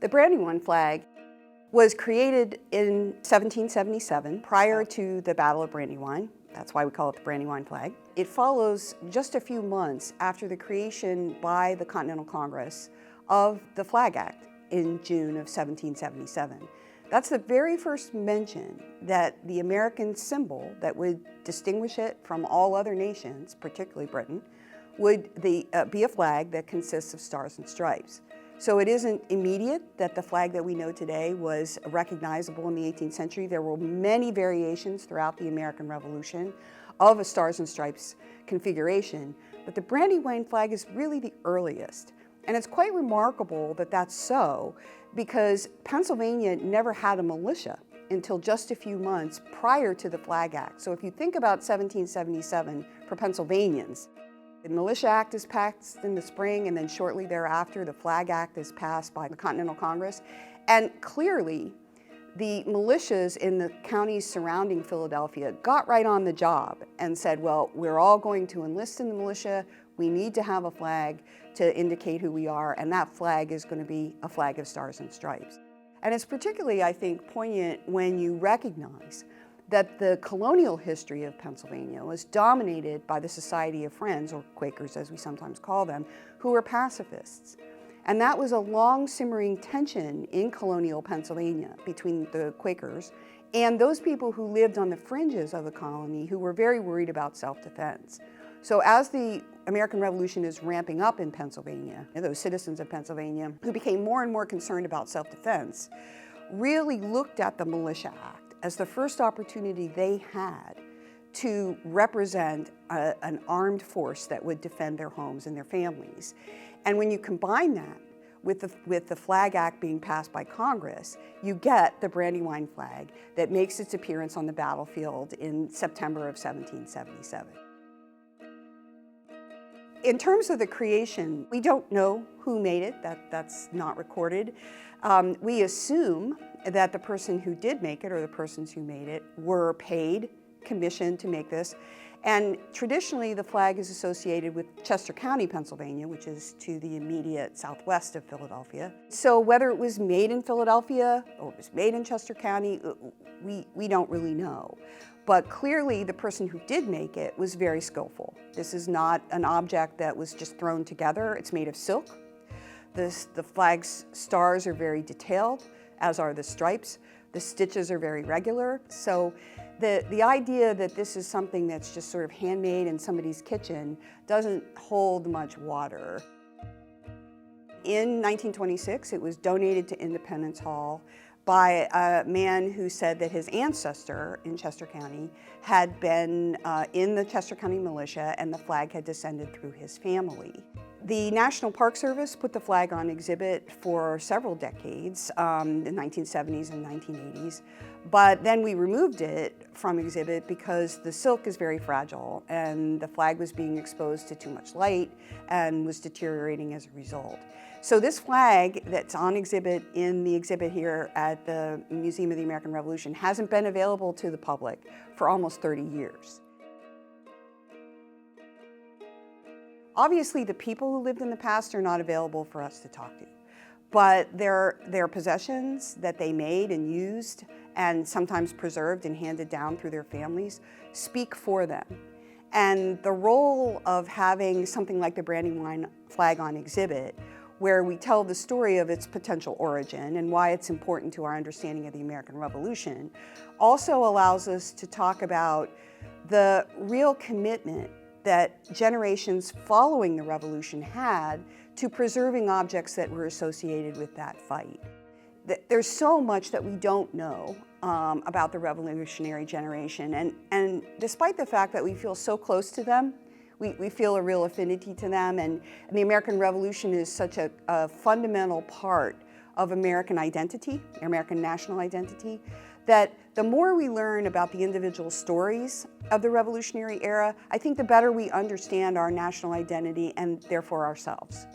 The Brandywine flag was created in 1777, prior to the Battle of Brandywine. That's why we call it the Brandywine flag. It follows just a few months after the creation by the Continental Congress of the Flag Act in June of 1777. That's the very first mention that the American symbol that would distinguish it from all other nations, particularly Britain, would be a flag that consists of stars and stripes. So it isn't immediate that the flag that we know today was recognizable in the 18th century. There were many variations throughout the American Revolution of a stars and stripes configuration, but the Brandywine flag is really the earliest. And it's quite remarkable that that's so, because Pennsylvania never had a militia until just a few months prior to the Flag Act. So if you think about 1777 for Pennsylvanians, the Militia Act is passed in the spring, and then shortly thereafter, the Flag Act is passed by the Continental Congress. And clearly, the militias in the counties surrounding Philadelphia got right on the job and said, well, we're all going to enlist in the militia. We need to have a flag to indicate who we are, and that flag is going to be a flag of stars and stripes. And it's particularly, I think, poignant when you recognize that the colonial history of Pennsylvania was dominated by the Society of Friends, or Quakers as we sometimes call them, who were pacifists. And that was a long simmering tension in colonial Pennsylvania between the Quakers and those people who lived on the fringes of the colony who were very worried about self-defense. So as the American Revolution is ramping up in Pennsylvania, those citizens of Pennsylvania who became more and more concerned about self-defense really looked at the Militia Act as the first opportunity they had to represent an armed force that would defend their homes and their families. And when you combine that with the Flag Act being passed by Congress, you get the Brandywine flag that makes its appearance on the battlefield in September of 1777. In terms of the creation, we don't know who made it. That's not recorded. We assume that the person who did make it, or the persons who made it, were paid, commissioned to make this. And traditionally, the flag is associated with Chester County, Pennsylvania, which is to the immediate southwest of Philadelphia. So whether it was made in Philadelphia or it was made in Chester County, we don't really know. But clearly, the person who did make it was very skillful. This is not an object that was just thrown together. It's made of silk. The flag's stars are very detailed, as are the stripes. The stitches are very regular. So the idea that this is something that's just sort of handmade in somebody's kitchen doesn't hold much water. In 1926, it was donated to Independence Hall by a man who said that his ancestor in Chester County had been in the Chester County Militia, and the flag had descended through his family. The National Park Service put the flag on exhibit for several decades, the 1970s and 1980s, but then we removed it from exhibit because the silk is very fragile and the flag was being exposed to too much light and was deteriorating as a result. So this flag that's on exhibit in the exhibit here at the Museum of the American Revolution hasn't been available to the public for almost 30 years. Obviously, the people who lived in the past are not available for us to talk to, but their possessions that they made and used and sometimes preserved and handed down through their families speak for them. And the role of having something like the Brandywine flag on exhibit, where we tell the story of its potential origin and why it's important to our understanding of the American Revolution, also allows us to talk about the real commitment that generations following the Revolution had to preserving objects that were associated with that fight. There's so much that we don't know about the revolutionary generation, and despite the fact that we feel so close to them, we feel a real affinity to them, and the American Revolution is such a fundamental part of American identity, American national identity, that the more we learn about the individual stories of the Revolutionary era, I think the better we understand our national identity and therefore ourselves.